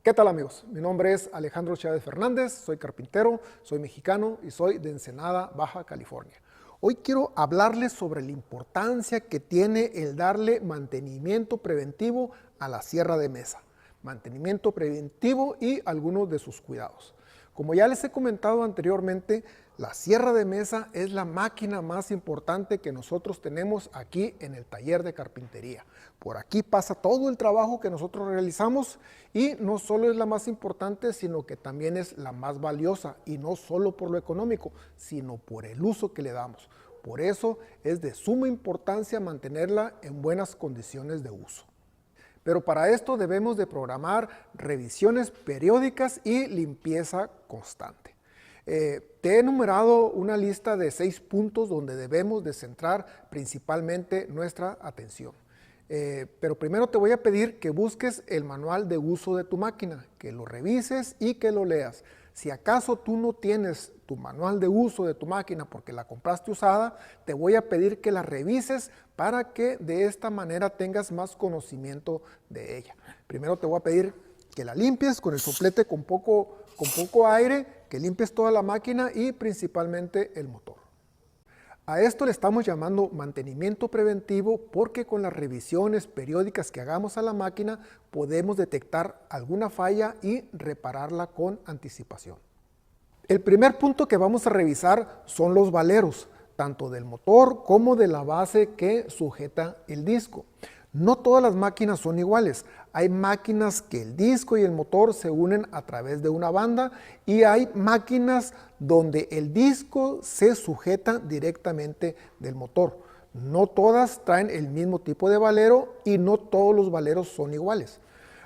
¿Qué tal, amigos? Mi nombre es Alejandro Chávez Fernández, soy carpintero, soy mexicano y soy de Ensenada, Baja California. Hoy quiero hablarles sobre la importancia que tiene el darle mantenimiento preventivo a la sierra de mesa. Mantenimiento preventivo y algunos de sus cuidados. Como ya les he comentado anteriormente, la sierra de mesa es la máquina más importante que nosotros tenemos aquí en el taller de carpintería. Por aquí pasa todo el trabajo que nosotros realizamos y no solo es la más importante, sino que también es la más valiosa, y no solo por lo económico, sino por el uso que le damos. Por eso es de suma importancia mantenerla en buenas condiciones de uso. Pero para esto debemos de programar revisiones periódicas y limpieza constante. Te he enumerado una lista de 6 puntos donde debemos de centrar principalmente nuestra atención. Pero primero te voy a pedir que busques el manual de uso de tu máquina, que lo revises y que lo leas. Si acaso tú no tienes tu manual de uso de tu máquina porque la compraste usada, te voy a pedir que la revises para que de esta manera tengas más conocimiento de ella. Primero te voy a pedir que la limpies con el soplete con poco aire, que limpies toda la máquina y principalmente el motor. A esto le estamos llamando mantenimiento preventivo porque con las revisiones periódicas que hagamos a la máquina podemos detectar alguna falla y repararla con anticipación. El primer punto que vamos a revisar son los valeros, tanto del motor como de la base que sujeta el disco. No todas las máquinas son iguales. Hay máquinas que el disco y el motor se unen a través de una banda y hay máquinas donde el disco se sujeta directamente del motor. No todas traen el mismo tipo de valero y no todos los valeros son iguales.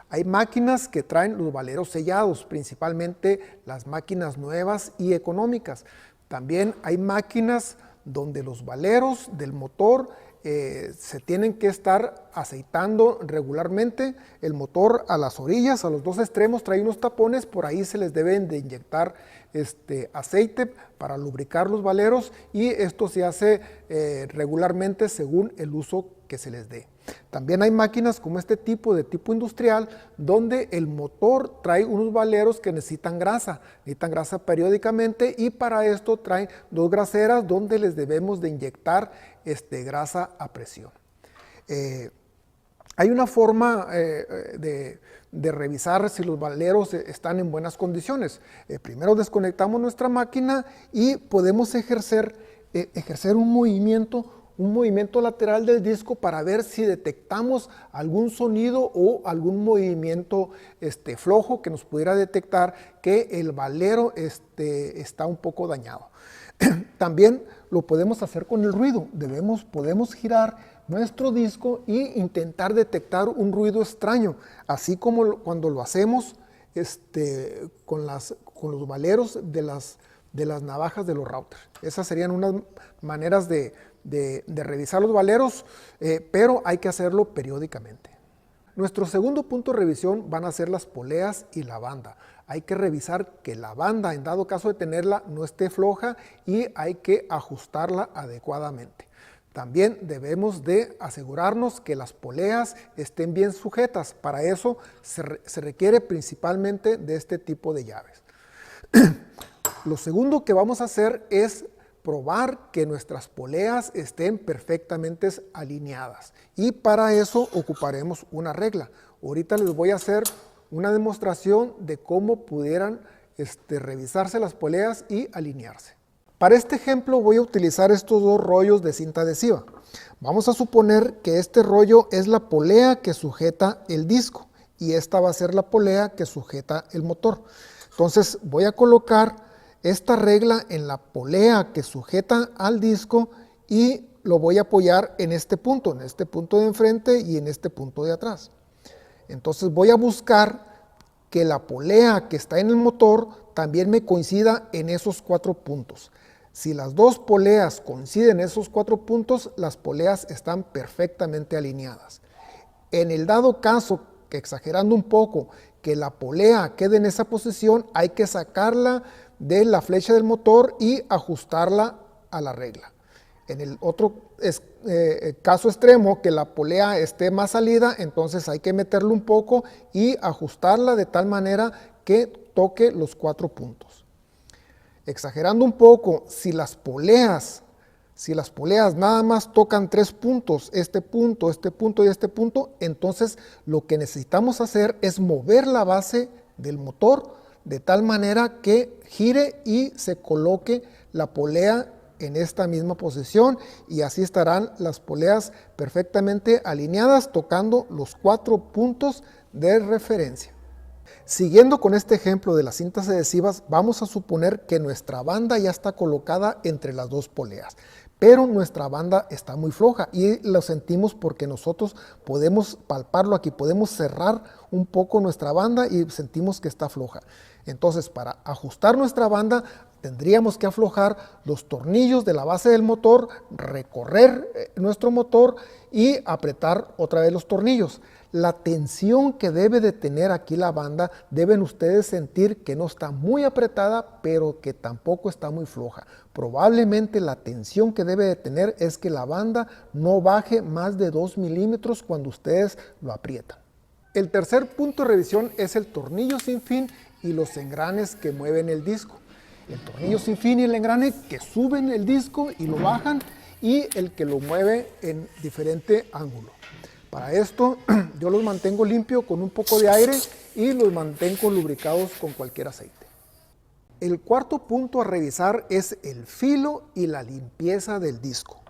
Hay máquinas que traen los valeros sellados, principalmente las máquinas nuevas y económicas. También hay máquinas donde los valeros del motor se tienen que estar aceitando regularmente. El motor a las orillas, a los dos extremos, trae unos tapones, por ahí se les deben de inyectar aceite para lubricar los valeros y esto se hace regularmente según el uso que se les dé. También hay máquinas como este tipo, de tipo industrial, donde el motor trae unos valeros que necesitan grasa periódicamente y para esto traen 2 graseras donde les debemos de inyectar grasa a presión. Hay una forma de revisar si los valeros están en buenas condiciones. Primero desconectamos nuestra máquina y podemos ejercer un movimiento lateral del disco para ver si detectamos algún sonido o algún movimiento flojo que nos pudiera detectar que el valero está un poco dañado. También lo podemos hacer con el ruido. Podemos girar nuestro disco e intentar detectar un ruido extraño, así como cuando lo hacemos con los valeros de las navajas de los routers. Esas serían unas maneras de revisar los valeros, pero hay que hacerlo periódicamente. Nuestro segundo punto de revisión van a ser las poleas y la banda. Hay que revisar que la banda, en dado caso de tenerla, no esté floja y hay que ajustarla adecuadamente. También debemos de asegurarnos que las poleas estén bien sujetas. Para eso se requiere principalmente de este tipo de llaves. Lo segundo que vamos a hacer es probar que nuestras poleas estén perfectamente alineadas y para eso ocuparemos una regla. Ahorita les voy a hacer una demostración de cómo pudieran revisarse las poleas y alinearse. Para este ejemplo voy a utilizar estos 2 rollos de cinta adhesiva. Vamos a suponer que este rollo es la polea que sujeta el disco y esta va a ser la polea que sujeta el motor. Entonces voy a colocar esta regla en la polea que sujeta al disco y lo voy a apoyar en este punto de enfrente y en este punto de atrás. Entonces voy a buscar que la polea que está en el motor también me coincida en esos 4 puntos. Si las 2 poleas coinciden en esos 4 puntos, las poleas están perfectamente alineadas. En el dado caso, que exagerando un poco, que la polea quede en esa posición, hay que sacarla de la flecha del motor y ajustarla a la regla. En el otro caso extremo, que la polea esté más salida, entonces hay que meterle un poco y ajustarla de tal manera que toque los 4 puntos. Exagerando un poco, si las poleas nada más tocan 3 puntos, este punto y este punto, entonces lo que necesitamos hacer es mover la base del motor de tal manera que gire y se coloque la polea en esta misma posición, y así estarán las poleas perfectamente alineadas tocando los 4 puntos de referencia. Siguiendo con este ejemplo de las cintas adhesivas, vamos a suponer que nuestra banda ya está colocada entre las 2 poleas, pero nuestra banda está muy floja y lo sentimos porque nosotros podemos palparlo aquí, podemos cerrar un poco nuestra banda y sentimos que está floja. Entonces, para ajustar nuestra banda, tendríamos que aflojar los tornillos de la base del motor, recorrer nuestro motor y apretar otra vez los tornillos. La tensión que debe de tener aquí la banda, deben ustedes sentir que no está muy apretada, pero que tampoco está muy floja. Probablemente la tensión que debe de tener es que la banda no baje más de 2 milímetros cuando ustedes lo aprietan. El tercer punto de revisión es el tornillo sin fin y los engranes que mueven el disco. El tornillo sin fin y el engrane que suben el disco y lo bajan, y el que lo mueve en diferente ángulo. Para esto yo los mantengo limpio con un poco de aire y los mantengo lubricados con cualquier aceite. El cuarto punto a revisar es el filo y la limpieza del disco.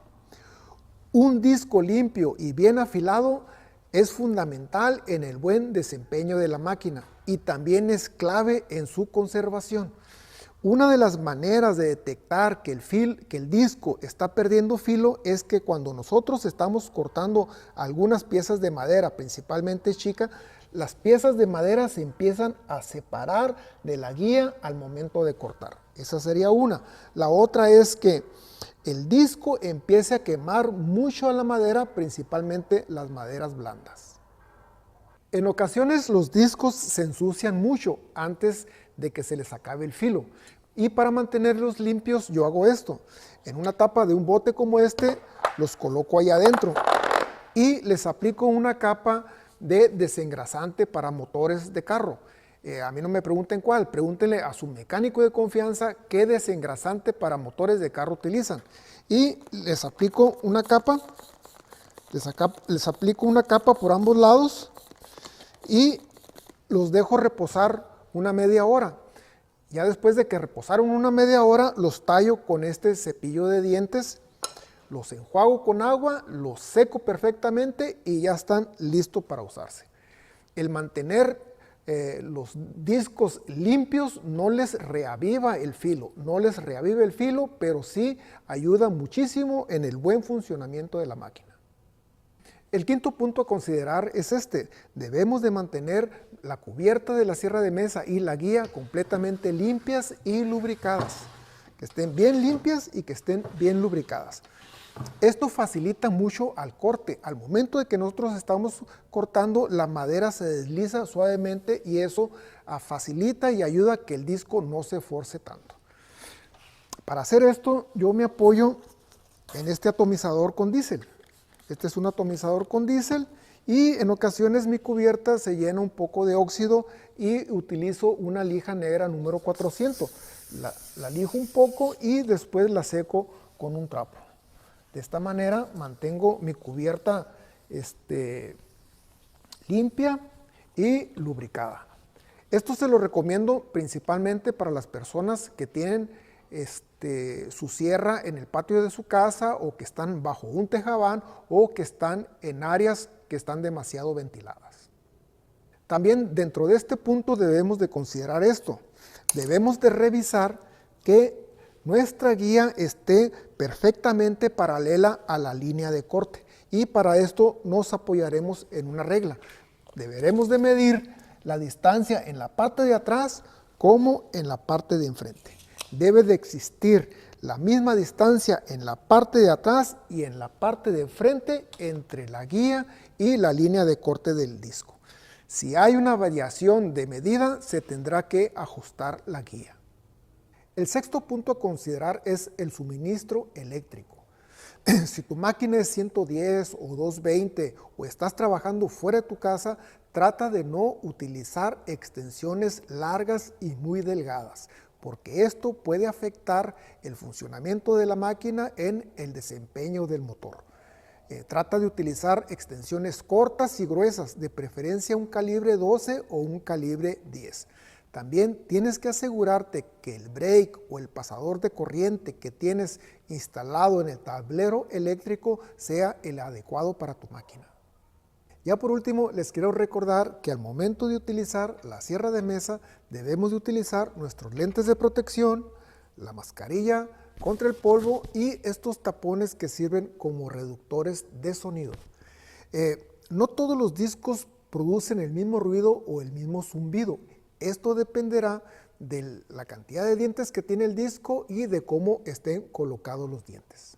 Un disco limpio y bien afilado es fundamental en el buen desempeño de la máquina y también es clave en su conservación. Una de las maneras de detectar que el disco está perdiendo filo es que cuando nosotros estamos cortando algunas piezas de madera, principalmente chica, las piezas de madera se empiezan a separar de la guía al momento de cortar. Esa sería una. La otra es que el disco empiece a quemar mucho a la madera, principalmente las maderas blandas. En ocasiones los discos se ensucian mucho antes de que se les acabe el filo, y para mantenerlos limpios yo hago esto. En una tapa de un bote como este los coloco ahí adentro y les aplico una capa de desengrasante para motores de carro. A mí no me pregunten cuál, pregúntenle a su mecánico de confianza qué desengrasante para motores de carro utilizan. Y les aplico una capa, les aplico una capa por ambos lados y los dejo reposar una media hora. Ya después de que reposaron una media hora, los tallo con este cepillo de dientes, los enjuago con agua, los seco perfectamente y ya están listos para usarse. El mantener los discos limpios no les reaviva el filo, pero sí ayuda muchísimo en el buen funcionamiento de la máquina. El quinto punto a considerar es este: debemos de mantener la cubierta de la sierra de mesa y la guía completamente limpias y lubricadas, que estén bien limpias y que estén bien lubricadas. Esto facilita mucho al corte. Al momento de que nosotros estamos cortando, la madera se desliza suavemente y eso facilita y ayuda a que el disco no se force tanto. Para hacer esto yo me apoyo en este atomizador con diésel. Este es un atomizador con diésel y en ocasiones mi cubierta se llena un poco de óxido y utilizo una lija negra número 400. La lijo un poco y después la seco con un trapo. De esta manera mantengo mi cubierta limpia y lubricada. Esto se lo recomiendo principalmente para las personas que tienen su sierra en el patio de su casa, o que están bajo un tejabán, o que están en áreas que están demasiado ventiladas. También dentro de este punto debemos de considerar esto. Debemos de revisar que nuestra guía esté perfectamente paralela a la línea de corte, y para esto nos apoyaremos en una regla. Deberemos de medir la distancia en la parte de atrás como en la parte de enfrente. Debe de existir la misma distancia en la parte de atrás y en la parte de enfrente entre la guía y la línea de corte del disco. Si hay una variación de medida, se tendrá que ajustar la guía. El sexto punto a considerar es el suministro eléctrico. Si tu máquina es 110 o 220 o estás trabajando fuera de tu casa, trata de no utilizar extensiones largas y muy delgadas, porque esto puede afectar el funcionamiento de la máquina en el desempeño del motor. Trata de utilizar extensiones cortas y gruesas, de preferencia un calibre 12 o un calibre 10. También tienes que asegurarte que el break o el pasador de corriente que tienes instalado en el tablero eléctrico sea el adecuado para tu máquina. Ya por último, les quiero recordar que al momento de utilizar la sierra de mesa debemos de utilizar nuestros lentes de protección, la mascarilla contra el polvo y estos tapones que sirven como reductores de sonido. No todos los discos producen el mismo ruido o el mismo zumbido. Esto dependerá de la cantidad de dientes que tiene el disco y de cómo estén colocados los dientes.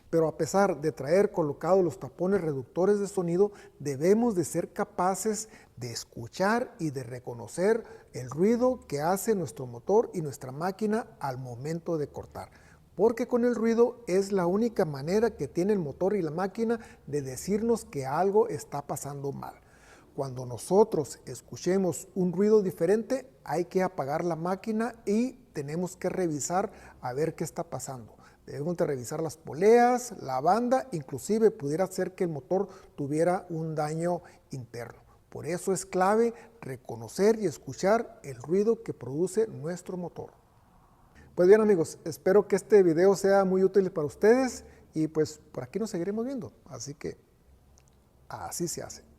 Pero a pesar de traer colocados los tapones reductores de sonido, debemos de ser capaces de escuchar y de reconocer el ruido que hace nuestro motor y nuestra máquina al momento de cortar. Porque con el ruido es la única manera que tiene el motor y la máquina de decirnos que algo está pasando mal. Cuando nosotros escuchemos un ruido diferente, hay que apagar la máquina y tenemos que revisar a ver qué está pasando. Debemos de revisar las poleas, la banda, inclusive pudiera ser que el motor tuviera un daño interno. Por eso es clave reconocer y escuchar el ruido que produce nuestro motor. Pues bien amigos, espero que este video sea muy útil para ustedes y pues por aquí nos seguiremos viendo. Así que así se hace.